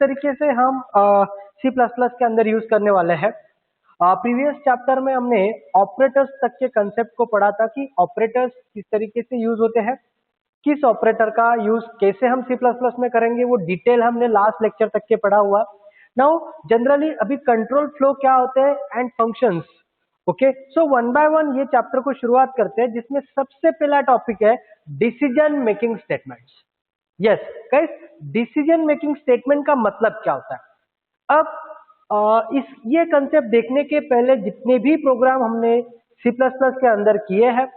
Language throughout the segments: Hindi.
तरीके से हम सी प्लस प्लस के अंदर यूज करने वाले हैं। प्रीवियस चैप्टर में हमने ऑपरेटर्स तक के कंसेप्ट को पढ़ा था कि ऑपरेटर्स किस तरीके से यूज होते हैं, किस ऑपरेटर का यूज कैसे हम सी प्लस प्लस में करेंगे, वो डिटेल हमने लास्ट लेक्चर तक के पढ़ा हुआ। नाउ जनरली अभी कंट्रोल फ्लो क्या होते हैं and functions. Okay, so one by one ये चैप्टर को शुरुआत करते हैं, जिसमें सबसे पहला टॉपिक है decision making statements. Yes guys, decision making statement का मतलब क्या होता है। अब इस ये कंसेप्ट देखने के पहले जितने भी प्रोग्राम हमने सी प्लस प्लस के अंदर किए हैं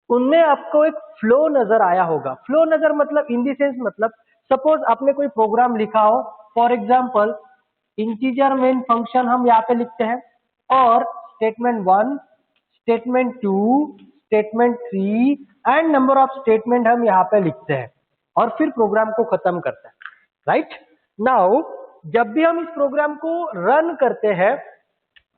उनमें आपको एक फ्लो नजर आया होगा। फ्लो नजर मतलब इन दी सेंस मतलब सपोज आपने कोई प्रोग्राम लिखा हो, for example integer main function हम यहाँ पे लिखते हैं और statement 1, statement 2, statement 3 and number of statement हम यहाँ पे लिखते हैं और फिर प्रोग्राम को खत्म करते हैं। राइट नाउ जब भी हम इस प्रोग्राम को रन करते हैं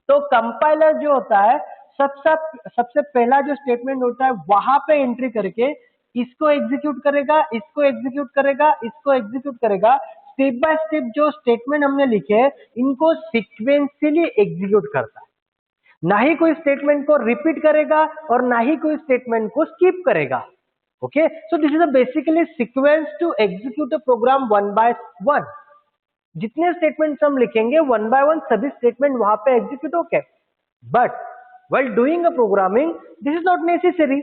तो कंपाइलर जो होता है सबसे पहला जो स्टेटमेंट होता है वहां पे एंट्री करके इसको एग्जीक्यूट करेगा, इसको एग्जीक्यूट करेगा, इसको एग्जीक्यूट करेगा। स्टेप बाय स्टेप जो स्टेटमेंट हमने लिखे इनको सीक्वेंशियली एग्जीक्यूट करता है, ना ही कोई स्टेटमेंट को रिपीट करेगा और ना ही कोई स्टेटमेंट को स्किप करेगा। Okay, so this is a basically sequence to execute a program one by one. जितने स्टेटमेंट्स हम लिखेंगे वन बाय वन सभी स्टेटमेंट वहां पे एग्जीक्यूट होके, but while doing a programming this is not necessary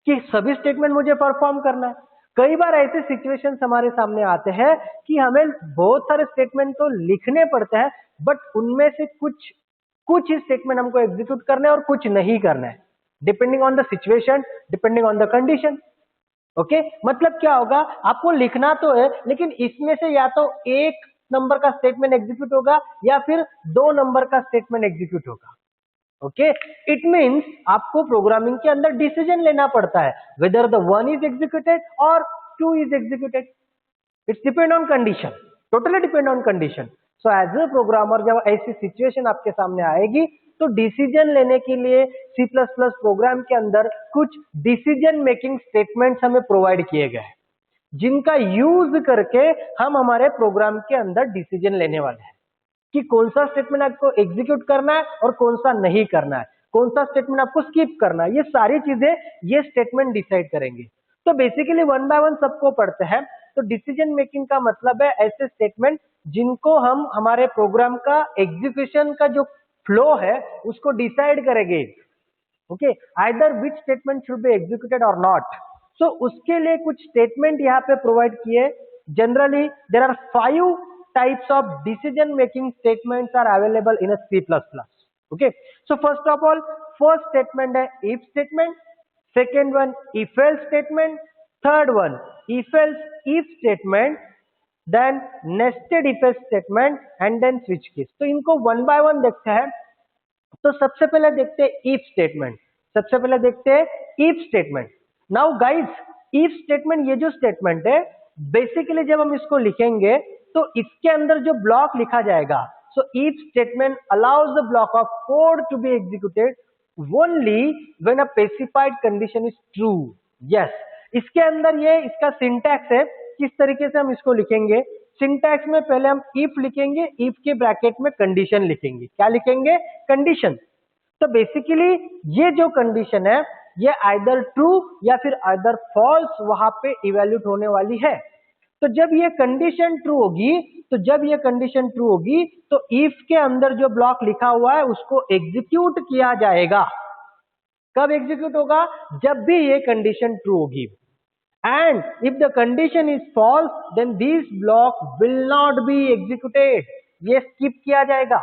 कि सभी स्टेटमेंट मुझे परफॉर्म करना है। कई बार ऐसे सिचुएशंस हमारे सामने आते हैं कि हमें बहुत सारे स्टेटमेंट तो लिखने पड़ते हैं बट उनमें से कुछ ही स्टेटमेंट हमको एग्जीक्यूट करना है और कुछ नहीं करना है, depending on the situation, depending on the condition. Okay, मतलब क्या होगा, आपको लिखना तो है लेकिन इसमें से या तो एक नंबर का स्टेटमेंट एग्जीक्यूट होगा या फिर 2 नंबर का स्टेटमेंट एग्जीक्यूट होगा। ओके, इट मीन्स आपको प्रोग्रामिंग के अंदर डिसीजन लेना पड़ता है वेदर द 1 इज एग्जीक्यूटेड और 2 is executed. It's depend on condition, totally depend on condition. So as a programmer जब ऐसी सिचुएशन आपके सामने आएगी तो डिसीजन लेने के लिए सी प्लस प्लस प्रोग्राम के अंदर कुछ डिसीजन मेकिंग स्टेटमेंट्स हमें प्रोवाइड किए गए हैं जिनका यूज करके हम हमारे प्रोग्राम के अंदर डिसीजन लेने वाले हैं कि कौन सा स्टेटमेंट आपको एग्जीक्यूट करना है और कौन सा नहीं करना है, कौन सा स्टेटमेंट आपको स्किप करना है। ये सारी चीजें ये स्टेटमेंट डिसाइड करेंगे। तो बेसिकली वन बाय वन सबको पढ़ते हैं। तो डिसीजन मेकिंग का मतलब है ऐसे स्टेटमेंट जिनको हम हमारे प्रोग्राम का एग्जीक्यूशन का जो फ्लो है उसको डिसाइड करेंगे। Okay, either which statement should be executed or not. So उसके लिए कुछ स्टेटमेंट यहाँ पे प्रोवाइड किए। Generally there are 5 types of decision making statements are available in a C++. Okay, so first of all, first statement है if statement, second one if else statement, third one if else if statement, then nested if else statement and then switch case। तो इनको one by one देखते हैं। तो सबसे पहले देखते हैं if statement। सबसे पहले देखते हैं if statement। Now guys, if statement ये जो statement है बेसिकली जब हम इसको लिखेंगे तो इसके अंदर जो ब्लॉक लिखा जाएगा, so if statement allows the block of code to be executed only when a specified condition is true. Yes, इसके अंदर ये इसका सिंटैक्स है, किस तरीके से हम इसको लिखेंगे। सिंटैक्स में पहले हम इफ लिखेंगे, इफ के ब्रैकेट में कंडीशन लिखेंगे। क्या लिखेंगे? कंडीशन। तो बेसिकली ये जो कंडीशन है ये आइदर ट्रू या फिर आइदर फॉल्स वहां पे इवैल्यूएट होने वाली है। तो जब ये कंडीशन ट्रू होगी तो इफ के अंदर जो ब्लॉक लिखा हुआ है उसको एग्जीक्यूट किया जाएगा। कब एग्जीक्यूट होगा? जब भी ये कंडीशन ट्रू होगी। And if the condition is false then this block will not be executed, ये स्किप किया जाएगा।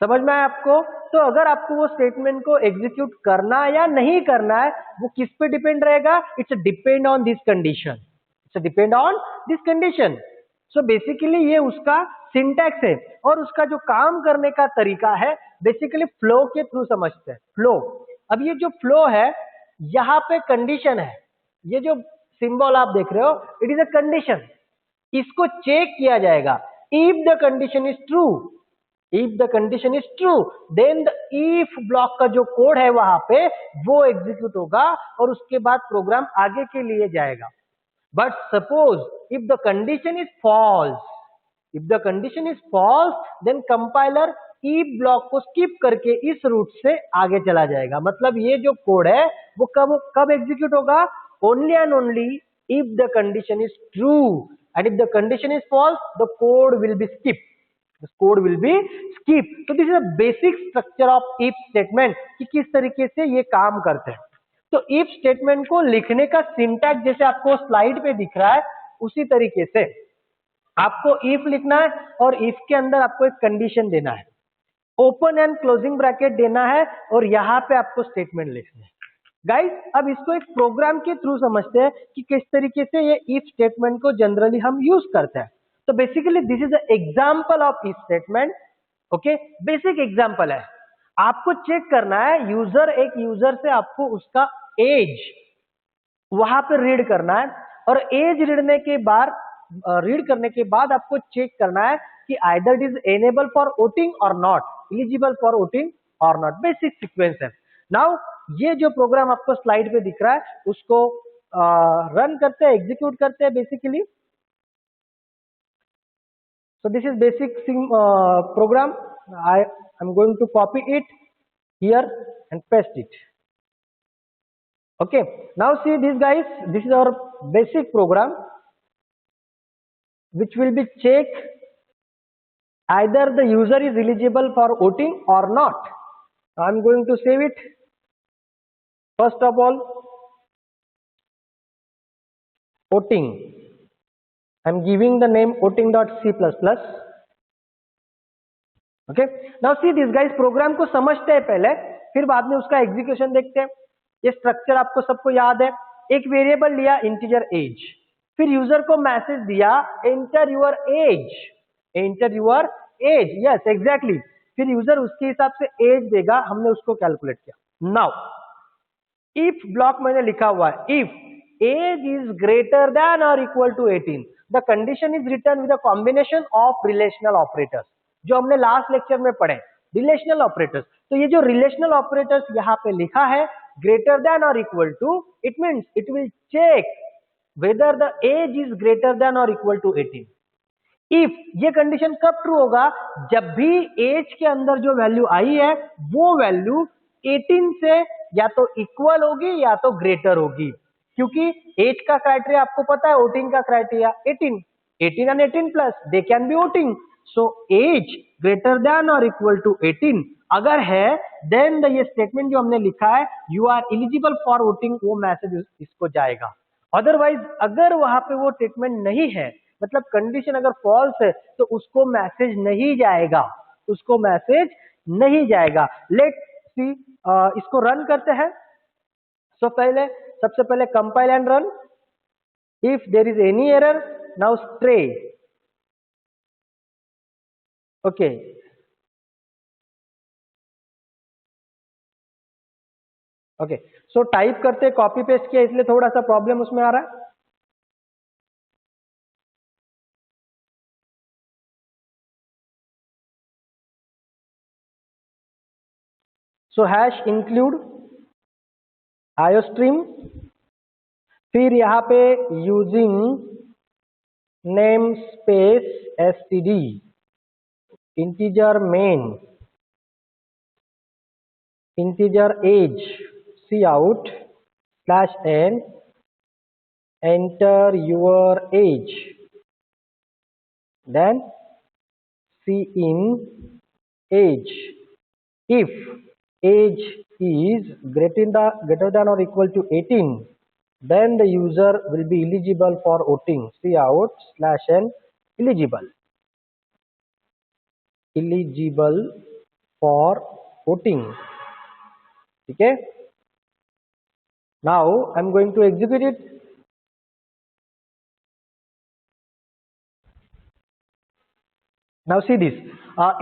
समझ में आया आपको? तो अगर आपको वो स्टेटमेंट को एग्जीक्यूट करना या नहीं करना है वो किस पे डिपेंड रहेगा? It's depend on this condition. Depend on this condition. So basically ये उसका सिंटैक्स है और उसका जो काम करने का तरीका है बेसिकली फ्लो के थ्रू समझते हैं। फ्लो, अब ये जो फ्लो है यहाँ पे कंडीशन है, ये जो सिंबल आप देख रहे हो इट इज अ कंडीशन। इसको चेक किया जाएगा। If the condition is true, if the condition is true then the if block का जो कोड है वहां पे वो एग्जीक्यूट होगा और उसके बाद प्रोग्राम आगे के लिए जाएगा। But suppose if the condition is false, if the condition is false then compiler if block को स्किप करके इस रूट से आगे चला जाएगा। मतलब ये जो कोड है वो कब कब एग्जीक्यूट होगा? Only and only if the condition is true and if the condition is false the code will be skip. Code will be skip. तो this is a basic structure of if statement कि किस तरीके से ये काम करते हैं। तो इफ स्टेटमेंट को लिखने का सिंटैक्स जैसे आपको स्लाइड पे दिख रहा है उसी तरीके से आपको इफ लिखना है और इफ के अंदर आपको एक कंडीशन देना है, ओपन एंड क्लोजिंग ब्रैकेट देना है और यहां पे आपको स्टेटमेंट लिखना है। गाइस अब इसको एक प्रोग्राम के थ्रू समझते हैं कि किस तरीके से ये इफ स्टेटमेंट को जनरली हम यूज करते हैं। तो basically this is the example of if statement. Okay, basic example है। आपको चेक करना है एक यूजर से आपको उसका एज वहां पे रीड करना है और एज रीड करने के बाद आपको चेक करना है कि either it is enable for voting और नॉट, एलिजिबल फॉर वोटिंग और नॉट। बेसिक सीक्वेंस है। नाउ ये जो प्रोग्राम आपको स्लाइड पे दिख रहा है उसको रन करते हैं, एग्जीक्यूट करते हैं basically. So this is basic program. I am going to copy it here and paste it. Okay. Now see this guys. This is our basic program, which will be check either the user is eligible for voting or not. I am going to save it. First of all, voting. I am giving the name voting.c++. Okay, now see this guys, program को समझते हैं पहले, फिर बाद में उसका एग्जीक्यूशन देखते हैं। ये स्ट्रक्चर आपको सबको याद है। एक वेरिएबल लिया इंटीजर एज, फिर यूजर को मैसेज दिया enter your as, enter your as, yes exactly. फिर यूजर उसके हिसाब से एज देगा, हमने उसको कैलकुलेट किया। नाउ इफ ब्लॉक मैंने लिखा हुआ है, if age is greater than और equal to 18 the condition is return with a combination of relational operators, जो हमने लास्ट लेक्चर में पढ़े रिलेशनल ऑपरेटर्स। तो ये जो रिलेशनल ऑपरेटर्स यहाँ पे लिखा है ग्रेटर देन और equal to, it means it will check whether the age is greater than और इक्वल टू 18। इफ ये कंडीशन कब ट्रू होगा? जब भी एज के अंदर जो वैल्यू आई है वो वैल्यू 18 से या तो इक्वल होगी या तो ग्रेटर होगी, क्योंकि एज का क्राइटेरिया आपको पता है, वोटिंग का criteria 18 and 18 plus they can be voting. So age greater than और इक्वल टू 18 अगर है देन ये स्टेटमेंट जो हमने लिखा है you are eligible for voting, वो मैसेज इसको जाएगा। अदरवाइज अगर वहां पे वो स्टेटमेंट नहीं है, मतलब कंडीशन अगर फॉल्स है, तो उसको मैसेज नहीं जाएगा, उसको मैसेज नहीं जाएगा। लेट सी, इसको रन करते हैं। सो सबसे पहले compile and run. If there is any error now stray, okay okay, so type करते कॉपी पेस्ट किया इसलिए थोड़ा सा प्रॉब्लम उसमें आ रहा है। सो हैश इंक्लूड आयोस्ट्रीम, फिर यहां पे using name space STD integer main integer age cout /n enter your age, then cin age. If age is greater than or equal to 18 then the user will be eligible for voting, cout /n eligible for voting. ठीक है, now I am going to execute it. Now see this,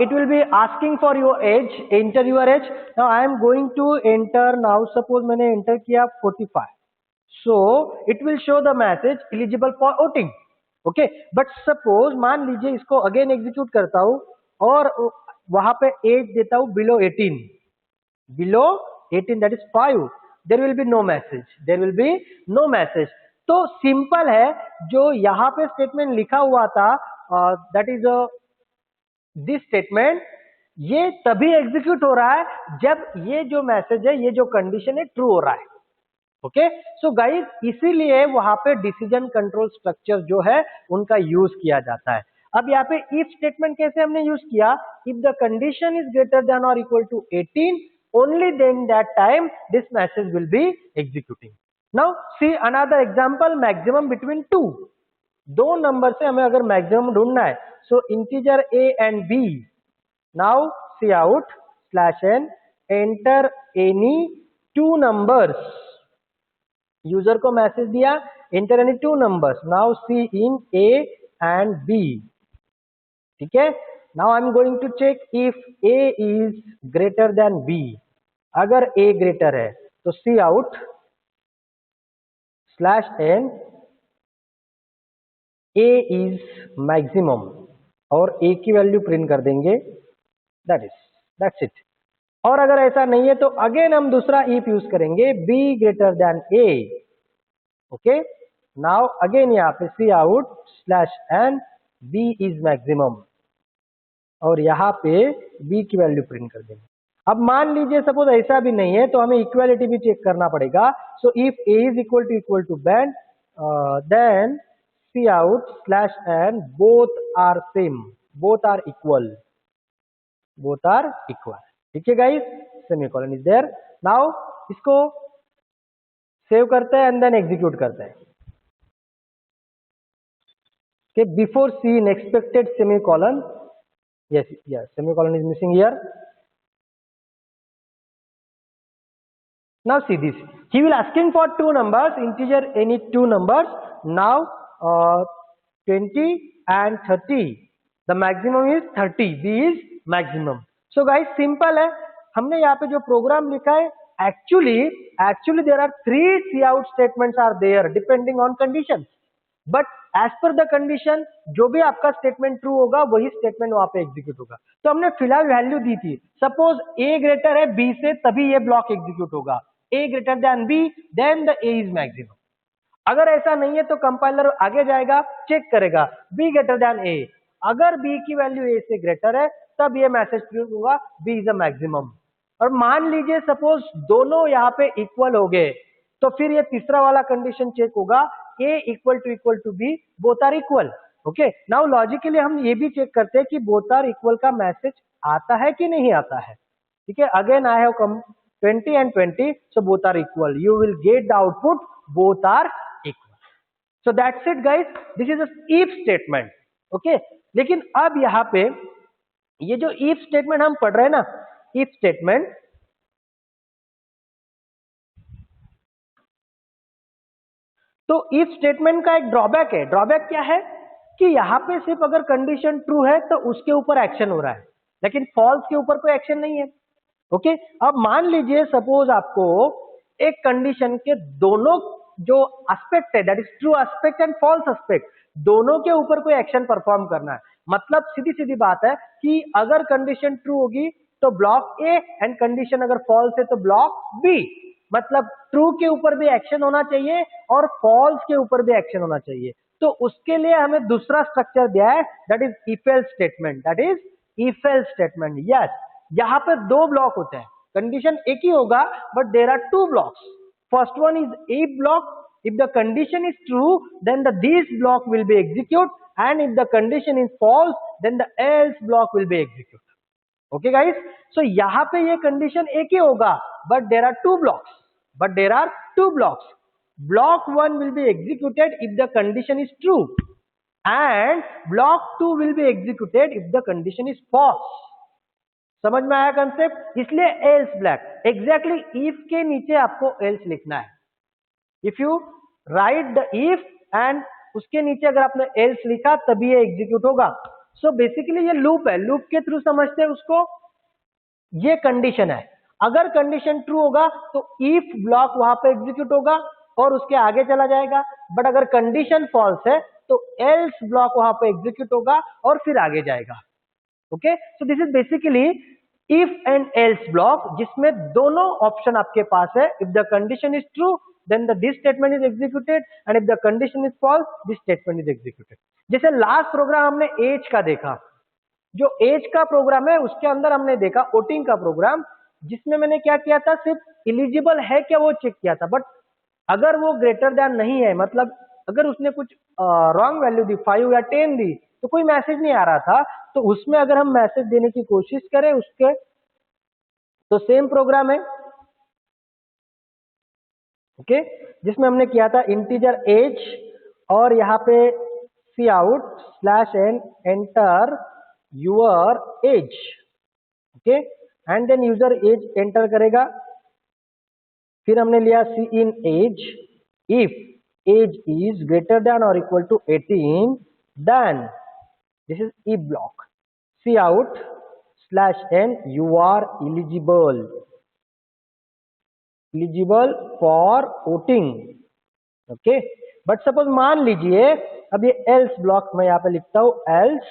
it will be asking for your age, enter your age. Now I am going to enter, now suppose मैंने enter किया 45, so it will show the message eligible for voting. Okay, but suppose मान लीजिए इसको अगेन एग्जीक्यूट करता हूं और वहां पे एज देता हूं below 18, that is 5, there will be no message, तो सिंपल है, जो यहाँ पे स्टेटमेंट लिखा हुआ था दैट इज दिस स्टेटमेंट, ये तभी एग्जीक्यूट हो रहा है जब ये जो मैसेज है, ये जो कंडीशन है, ट्रू हो रहा है। ओके, सो गाइस इसीलिए वहां पे डिसीजन कंट्रोल स्ट्रक्चर जो है उनका यूज किया जाता है। अब यहाँ पे इफ स्टेटमेंट कैसे हमने यूज किया, if the condition is greater than और equal to 18 only then that time this message will be executing. Now see another example, maximum between two, दो नंबर से हमें अगर मैक्सिमम ढूंढना है, so integer A and B, now cout slash N, enter any two numbers, user को मैसेज दिया enter any two numbers, now cin A and B. ठीक है, now I am going to check if A is greater than B, अगर ए ग्रेटर है तो cout slash N, A is maximum, और ए की वैल्यू प्रिंट कर देंगे, दैट्स इट। और अगर ऐसा नहीं है तो अगेन हम दूसरा इफ यूज करेंगे, B greater than A. Okay, now again यहाँ पे cout slash N, B is maximum, और यहाँ पे बी की वैल्यू प्रिंट कर देंगे। अब मान लीजिए सपोज ऐसा भी नहीं है तो हमें इक्वालिटी भी चेक करना पड़ेगा। So if A is equal to B, then cout slash N, both are same, both are equal, both are equal. ठीक है guys, semicolon is there. Now इसको सेव करते हैं एंड देन एग्जीक्यूट करते हैं। Okay, before C in expected semicolon, yes, semicolon is missing here. Now see this, he will asking for two numbers, integer any two numbers, now 20 and 30, the maximum is 30, B is maximum. So guys simple है, हमने यहाँ पे जो प्रोग्राम लिखा है, actually there are three C out statements are there depending on conditions, but as per the condition जो भी आपका स्टेटमेंट ट्रू होगा वही स्टेटमेंट वहां पे एग्जीक्यूट होगा। तो हमने फिलहाल वैल्यू दी थी, सपोज ए ग्रेटर है बी से तभी ये ब्लॉक एग्जीक्यूट होगा, A greater than B then the A is maximum. अगर ऐसा नहीं है तो कंपाइलर आगे जाएगा, चेक करेगा बी ग्रेटर देन ए, अगर बी की वैल्यू ए से ग्रेटर है तब ये मैसेज ट्रू होगा, बी इज अ मैक्सिमम। और मान लीजिए सपोज दोनों यहाँ पे इक्वल हो गए तो फिर ये तीसरा वाला कंडीशन चेक होगा, A equal to B, both are equal. Okay, now logically हम ये भी चेक करते हैं कि बोथ आर इक्वल का मैसेज आता है कि नहीं आता है। ठीक है, again I have come 20 and 20, so both are equal, you will get the output both are equal. So that's it guys, this is a if statement. Okay, लेकिन अब यहाँ पे ये जो if statement हम पढ़ रहे हैं ना, if statement, तो इफ स्टेटमेंट का एक ड्रॉबैक है। ड्रॉबैक क्या है कि यहाँ पे सिर्फ अगर कंडीशन ट्रू है तो उसके ऊपर एक्शन हो रहा है, लेकिन फॉल्स के ऊपर कोई एक्शन नहीं है। ओके, अब मान लीजिए सपोज आपको एक कंडीशन के दोनों जो एस्पेक्ट है, that is true aspect and false aspect, दोनों के ऊपर कोई एक्शन परफॉर्म करना है। मतलब सीधी सीधी बात है कि अगर कंडीशन ट्रू होगी तो ब्लॉक ए एंड कंडीशन अगर फॉल्स है तो ब्लॉक बी। मतलब ट्रू के ऊपर भी एक्शन होना चाहिए और फॉल्स के ऊपर भी एक्शन होना चाहिए। तो उसके लिए हमें दूसरा स्ट्रक्चर दिया है, that is if else statement, that is if else statement. Yes, यहाँ पे दो ब्लॉक होते हैं, कंडीशन एक ही होगा but there are two blocks. First one is if block, if the condition is true then the this block will be execute, and if the condition is false then the else block will be execute. Okay guys, so यहाँ पे ये कंडीशन एक ही होगा but there are two blocks, block 1 will be executed if the condition is true and block 2 will be executed if the condition is false। समझ में आया कंसेप्ट? इसलिए else black, exactly if के नीचे आपको else लिखना है। if you write the if and उसके नीचे अगर आपने else लिखा तभी ये एग्जीक्यूट होगा। सो बेसिकली ये लूप है, लूप के थ्रू समझते हैं उसको। ये कंडीशन है, अगर कंडीशन ट्रू होगा तो if ब्लॉक वहां पे एग्जीक्यूट होगा और उसके आगे चला जाएगा, बट अगर कंडीशन फॉल्स है तो एल्स ब्लॉक वहां पे एग्जीक्यूट होगा और फिर आगे जाएगा। Okay, so this is basically if and else block, जिसमें दोनों ऑप्शन आपके पास है। If the condition is true then this statement is executed, and if the condition is false, this statement is executed. जैसे लास्ट प्रोग्राम हमने एज का देखा, जो एज का प्रोग्राम है उसके अंदर हमने देखा वोटिंग का प्रोग्राम, जिसमें मैंने क्या किया था, सिर्फ एलिजिबल है क्या वो चेक किया था, बट अगर वो ग्रेटर देन नहीं है, मतलब अगर उसने कुछ रॉन्ग वैल्यू दी 5 या 10 दी तो कोई मैसेज नहीं आ रहा था, तो उसमें अगर हम मैसेज देने की कोशिश करें उसके, तो सेम प्रोग्राम है, ओके, जिसमें हमने किया था इंटीजर एज और यहाँ पे cout slash N enter your age, okay, and then user age enter करेगा, फिर हमने लिया cin age, if age is greater than और equal to 18 then this is if block, cout slash N you are eligible for voting, okay. But suppose मान लीजिए अब ये एल्स ब्लॉक मैं यहाँ पे लिखता हूं, एल्स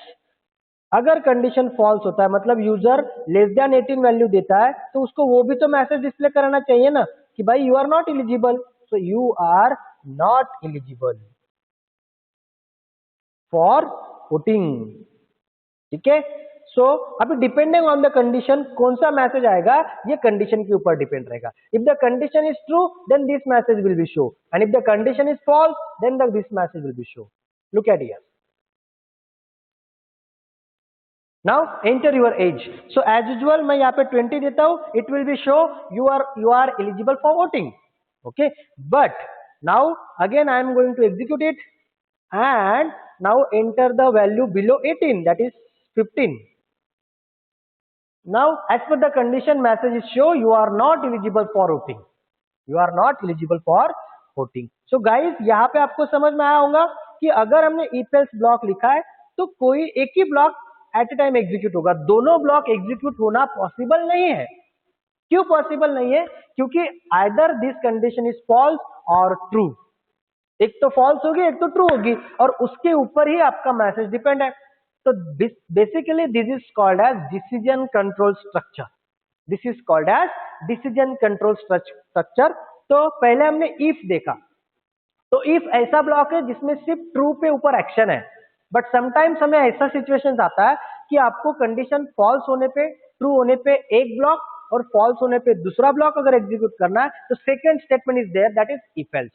अगर कंडीशन फॉल्स होता है, मतलब यूजर लेस देन 18 वैल्यू देता है, तो उसको वो भी तो मैसेज डिस्प्ले कराना चाहिए ना कि भाई you are not eligible, so you are not eligible for voting, ठीक है। सो अभी डिपेंडिंग ऑन द कंडीशन कौन सा मैसेज आएगा ये कंडीशन के ऊपर डिपेंड रहेगा। If the condition is true then this message will be show, and if the condition is false then this message will be show. Look at here, now enter your age, so as usual मैं यहाँ पे 20 देता हूं, it will be show you are eligible for voting, okay. But now again I am going to execute it and now enter the value below 18 that is 15. Now as per the condition message is show you are not eligible for voting, you are not eligible for voting. So guys यहाँ पे आपको समझ में आया होगा कि अगर हमने if else ब्लॉक लिखा है तो कोई एक ही block at a time execute होगा, दोनों ब्लॉक एग्जीक्यूट होना पॉसिबल नहीं है। क्यों पॉसिबल नहीं है? क्योंकि either this condition is false or true, एक तो फॉल्स होगी एक तो ट्रू होगी, और उसके ऊपर ही आपका मैसेज डिपेंड है। तो basically this is called as decision control structure, this is called as decision control structure. तो पहले हमने इफ देखा, तो इफ ऐसा ब्लॉक है जिसमें सिर्फ ट्रू पे ऊपर एक्शन है, बट समटाइम्स हमें ऐसा सिचुएशन आता है कि आपको कंडीशन फॉल्स होने पे, ट्रू होने पे एक ब्लॉक और फॉल्स होने पे दूसरा ब्लॉक अगर एग्जीक्यूट करना है तो second statement is there that is if else,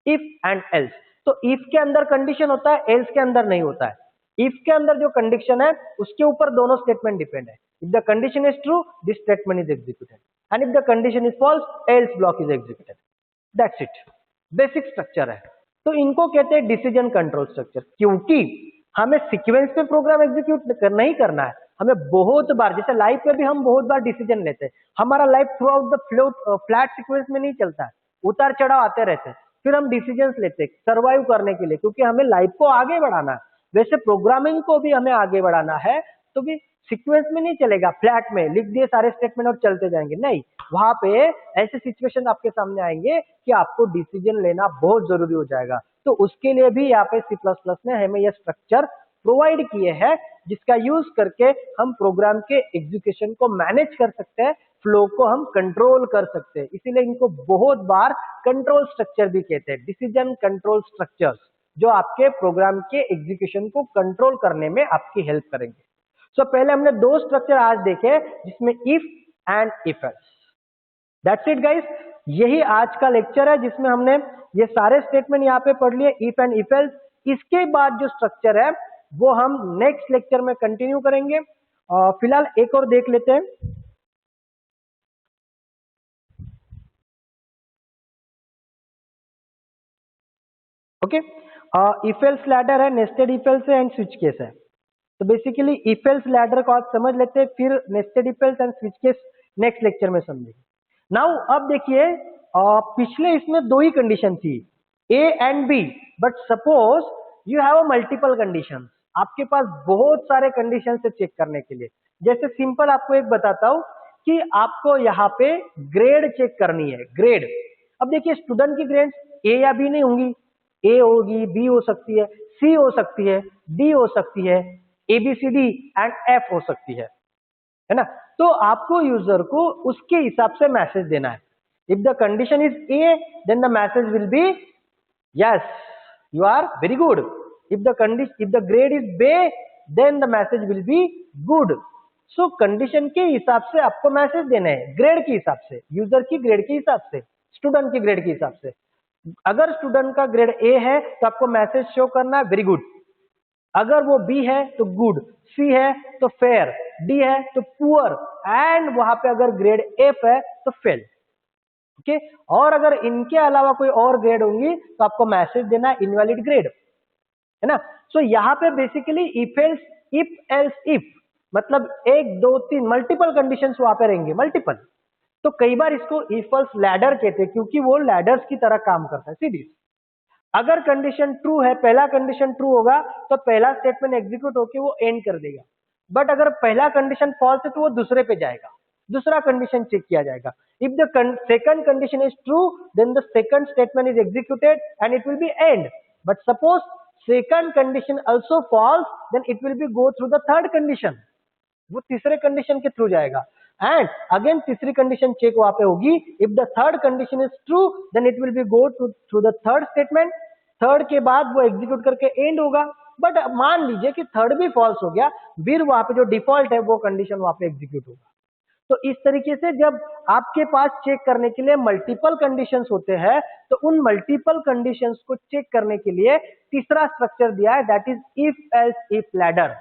if and else. तो इफ के अंदर कंडीशन होता है, एल्स के अंदर नहीं होता है। इफ के अंदर जो कंडीशन है उसके ऊपर दोनों स्टेटमेंट डिपेंड है। If the condition is true this statement is executed, and if the condition is false else block is executed. That's it, basic structure है। तो इनको कहते हैं डिसीजन कंट्रोल स्ट्रक्चर, क्योंकि हमें सीक्वेंस में प्रोग्राम एग्जीक्यूट नहीं करना है, हमें बहुत बार, जैसे लाइफ में भी हम बहुत बार डिसीजन लेते हैं, हमारा life through out the flat sequence में नहीं चलता है, उतार चढ़ाव आते रहते हैं, फिर हम डिसीजंस लेते हैं सर्वाइव करने के लिए, क्योंकि हमें लाइफ को आगे बढ़ाना है। वैसे प्रोग्रामिंग को भी हमें आगे बढ़ाना है, तो भी सीक्वेंस में नहीं चलेगा, फ्लैट में लिख दिए सारे स्टेटमेंट और चलते जाएंगे, नहीं, वहां पे ऐसे सिचुएशन आपके सामने आएंगे कि आपको डिसीजन लेना बहुत जरूरी हो जाएगा। तो उसके लिए भी यहाँ पे C++ ने हमें यह स्ट्रक्चर प्रोवाइड किए हैं, जिसका यूज करके हम प्रोग्राम के एग्जीक्यूशन को मैनेज कर सकते हैं, फ्लो को हम कंट्रोल कर सकते हैं। इसीलिए इनको बहुत बार कंट्रोल स्ट्रक्चर भी कहते हैं, डिसीजन कंट्रोल स्ट्रक्चर्स, जो आपके प्रोग्राम के एग्जीक्यूशन को कंट्रोल करने में आपकी हेल्प करेंगे। सो पहले हमने दो स्ट्रक्चर आज देखे, जिसमें if and if else. That's it guys, यही आज का लेक्चर है, जिसमें हमने ये सारे स्टेटमेंट यहाँ पे पढ़ लिए, इफ एंड इफ एल्स। इसके बाद जो स्ट्रक्चर है वो हम नेक्स्ट लेक्चर में कंटिन्यू करेंगे। फिलहाल एक और देख लेते हैं। ओके, इफ एल्स लैडर है, नेस्टेड इफ एल्स है एंड स्विच केस है। तो बेसिकली इफ एल्स लैडर को आज समझ लेते हैं, फिर nested if else and switch case next lecture में समझेंगे। नाउ अब देखिए, पिछले इसमें दो ही कंडीशन थी, A and B, but suppose you have a multiple condition, आपके पास बहुत सारे कंडीशन से चेक करने के लिए। जैसे सिंपल आपको एक बताता हूं कि आपको यहाँ पे ग्रेड चेक करनी है, ग्रेड। अब देखिए स्टूडेंट की ग्रेड ए या बी नहीं होंगी, ए होगी, बी हो सकती है, सी हो सकती है, डी हो सकती है, ABCD एंड F हो सकती है ना। तो आपको यूजर को उसके हिसाब से मैसेज देना है। If the condition is A, then the message will be yes, you are very good. If the grade is B, then the message will be good. So condition के हिसाब से आपको मैसेज देना है, ग्रेड के हिसाब से, यूजर की ग्रेड के हिसाब से, स्टूडेंट की ग्रेड के हिसाब से. अगर स्टूडेंट का ग्रेड ए है तो आपको मैसेज शो करना है वेरी गुड. अगर वो बी है तो गुड, सी है तो फेयर, डी है तो पुअर, एंड वहां पे अगर ग्रेड एफ है तो फेल. ओके, और अगर इनके अलावा कोई और ग्रेड होंगी तो आपको मैसेज देना है इनवैलिड ग्रेड, है ना. सो यहाँ पे बेसिकली इफ एल्स इफ मतलब 1 2 3 मल्टीपल कंडीशंस वहां पे रहेंगे, मल्टीपल. तो कई बार इसको इफ एल्स लैडर कहते हैं क्योंकि वो लैडर्स की तरह काम करता है, सीरीज. अगर कंडीशन ट्रू है, पहला कंडीशन ट्रू होगा तो पहला स्टेटमेंट एग्जीक्यूट होकर वो एंड कर देगा. बट अगर पहला कंडीशन फॉल्स है तो वो दूसरे पे जाएगा, दूसरा कंडीशन चेक किया जाएगा. If the second condition is true then the second statement is executed and it will be end. But suppose second condition also false then it will be go through the third condition, वो तीसरे कंडीशन के थ्रू जाएगा. एंड अगेन तीसरी कंडीशन चेक वहां पे होगी. If the third condition is true then it will be go through the third statement. Third के बाद वो एग्जीक्यूट करके एंड होगा. बट मान लीजिए कि थर्ड भी फॉल्स हो गया, फिर वहां पे जो डिफॉल्ट है वो कंडीशन वहां पे एग्जीक्यूट होगा. तो इस तरीके से जब आपके पास चेक करने के लिए मल्टीपल कंडीशंस होते हैं तो उन मल्टीपल कंडीशंस को चेक करने के लिए तीसरा स्ट्रक्चर दिया है, that is if else if ladder.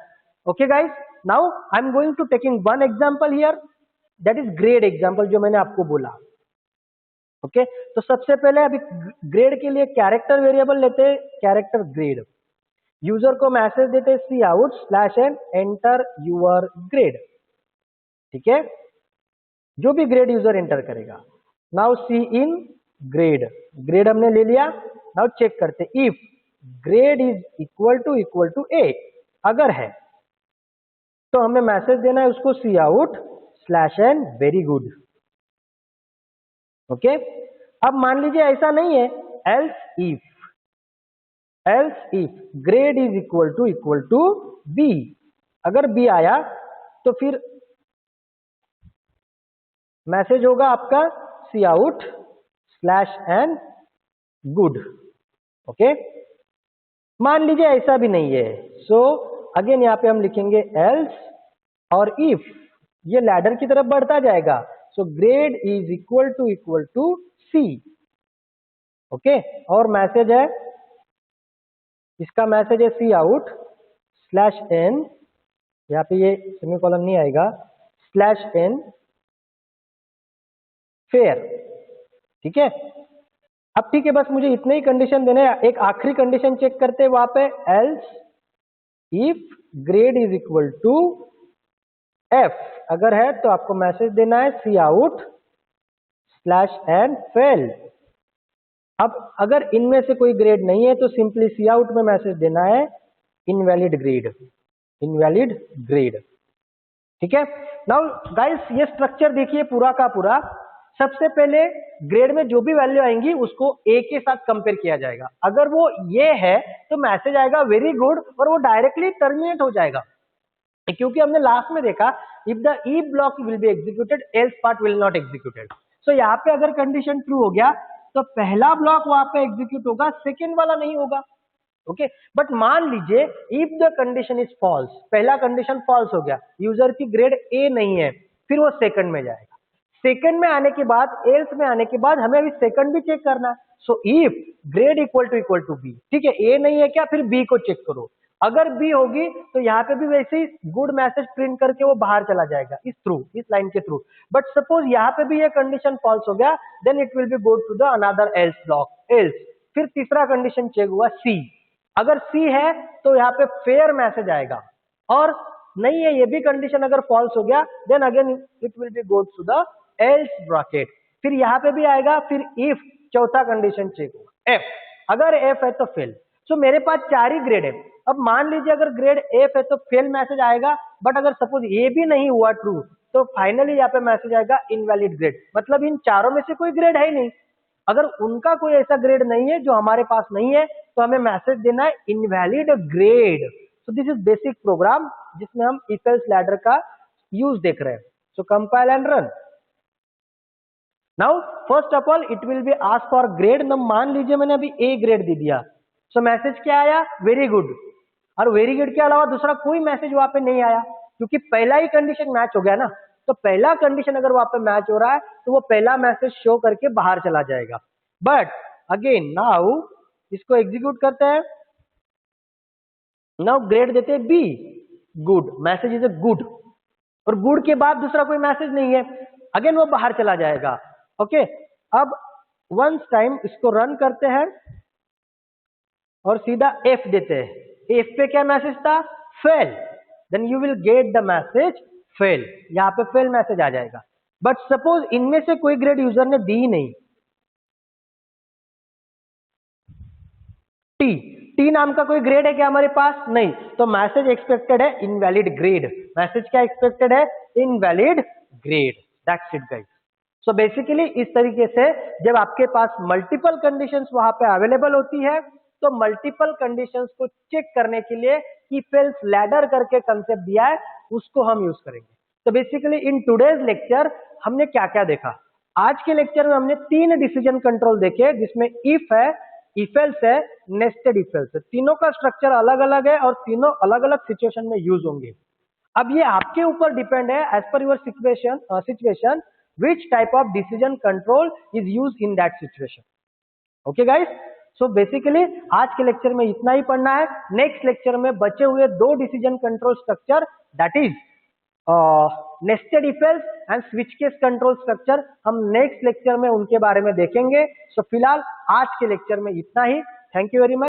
Okay guys, now I am going to taking one example here, that is grade example जो मैंने आपको बोला. ओके, तो सबसे पहले अभी ग्रेड के लिए कैरेक्टर वेरिएबल लेते हैं, कैरेक्टर ग्रेड. यूजर को मैसेज देते हैं cout slash N enter your grade. ठीक है, जो भी ग्रेड यूजर एंटर करेगा. Now cin grade, grade हमने ले लिया. नाउ चेक करते if grade is equal to A. अगर है तो हमें मैसेज देना है उसको cout slash N very good. Okay, अब मान लीजिए ऐसा नहीं है, else if grade is equal to B. अगर बी आया तो फिर मैसेज होगा आपका cout slash N good. Okay, मान लीजिए ऐसा भी नहीं है, सो अगेन यहां पे हम लिखेंगे एल्स और इफ, ये लैडर की तरफ बढ़ता जाएगा. So grade is equal to C. Okay, और मैसेज है, इसका मैसेज है सी आउट स्लैश एन, यहाँ पे ये सेमीकोलन नहीं आएगा, स्लैश एन फेयर. ठीक है, अब ठीक है, बस मुझे इतने ही कंडीशन देने हैं. एक आखिरी कंडीशन चेक करते हैं वहां पे, else if grade is equal to F. अगर है तो आपको मैसेज देना है cout slash n fail. अब अगर इनमें से कोई ग्रेड नहीं है तो सिंपली सी आउट में मैसेज देना है इनवैलिड ग्रेड. ठीक है, नाउ गाइस ये स्ट्रक्चर देखिए पूरा का पूरा. सबसे पहले ग्रेड में जो भी वैल्यू आएंगी उसको ए के साथ कंपेयर किया जाएगा. अगर वो ये है तो मैसेज आएगा वेरी गुड और वो डायरेक्टली टर्मिनेट हो जाएगा, क्योंकि हमने लास्ट में देखा if the if block will be executed else part will not executed. So यहाँ पे अगर कंडीशन ट्रू हो गया तो पहला ब्लॉक वहां पे एग्जीक्यूट होगा, सेकेंड वाला नहीं होगा. ओके, बट मान लीजिए if the condition is false, पहला कंडीशन फॉल्स हो गया, यूजर की ग्रेड ए नहीं है, फिर वो सेकंड में जाएगा. सेकंड में आने के बाद, एल्स में आने के बाद हमें अभी सेकंड भी चेक करना है. So if grade equal to B. ठीक है, ए नहीं है क्या, फिर बी को चेक करो. अगर बी होगी तो यहाँ पे भी वैसे ही गुड मैसेज प्रिंट करके वो बाहर चला जाएगा इस लाइन के थ्रू. बट सपोज यहाँ पे भी ये कंडीशन फॉल्स हो गया, then it will be go to the another else block, else. फिर तीसरा कंडीशन चेक हुआ सी. अगर सी है तो यहाँ पे फेयर मैसेज आएगा, और नहीं है ये भी कंडीशन अगर फॉल्स हो गया then again it will be go to the else bracket. फिर यहाँ पे भी आएगा, फिर इफ चौथा कंडीशन चेक होगा एफ. अगर एफ है तो फेल. सो मेरे पास 4 ही ग्रेड है. अब मान लीजिए अगर ग्रेड एफ है तो फेल मैसेज आएगा, बट अगर सपोज ये भी नहीं हुआ ट्रू तो फाइनली यहाँ पे मैसेज आएगा इनवैलिड ग्रेड. मतलब इन चारों में से कोई ग्रेड है ही नहीं. अगर उनका कोई ऐसा ग्रेड नहीं है जो हमारे पास नहीं है तो हमें मैसेज देना है invalid grade. So this is basic program जिसमें हम इफ एल्स लैडर का यूज देख रहे हैं. So compile and run. Now first of all it will be ask for grade. न मान लीजिए मैंने अभी ए ग्रेड दे दिया, सो मैसेज क्या आया, वेरी गुड। और वेरी गुड के अलावा दूसरा कोई मैसेज वहां पे नहीं आया, क्योंकि पहला ही कंडीशन मैच हो गया ना। तो पहला कंडीशन अगर वहां पे मैच हो रहा है तो वो पहला मैसेज शो करके बाहर चला जाएगा। बट अगेन नाउ इसको एग्जीक्यूट करते हैं। नाउ ग्रेड देते हैं B, good, message is a good, और गुड के बाद दूसरा कोई मैसेज नहीं है, अगेन वो बाहर चला जाएगा। ओके, अब वंस टाइम इसको रन करते हैं और सीधा एफ देते हैं। एफ पे क्या मैसेज था, fail, then you will get the message fail, यहां पे फेल मैसेज आ जाएगा। बट सपोज इनमें से कोई ग्रेड यूजर ने दी नहीं, टी, टी नाम का कोई ग्रेड है क्या हमारे पास, नहीं, तो मैसेज एक्सपेक्टेड है इनवैलिड ग्रेड। मैसेज क्या एक्सपेक्टेड है, invalid grade. That's it guys. So basically इस तरीके से जब आपके पास मल्टीपल कंडीशंस वहां पे अवेलेबल होती है तो मल्टीपल कंडीशंस को चेक करने के लिए इफ एल्स लैडर करके कंसेप्ट दिया है, उसको हम यूज करेंगे। तो बेसिकली इन टुडेज लेक्चर हमने क्या क्या देखा, आज के लेक्चर में हमने 3 डिसीजन कंट्रोल देखे, जिसमें इफ है, इफ एल्स है, नेस्टेड इफ एल्स है। तीनों का स्ट्रक्चर अलग अलग है और तीनों अलग अलग सिचुएशन में यूज होंगे। अब ये आपके ऊपर डिपेंड है, as per your situation which type of decision control is used in that situation. Okay guys, so basically आज के लेक्चर में इतना ही पढ़ना है। नेक्स्ट लेक्चर में बचे हुए 2 decision control structure, that is nested if else and switch case control structure, हम नेक्स्ट लेक्चर में उनके बारे में देखेंगे। सो फिलहाल आज के लेक्चर में इतना ही। Thank you very much.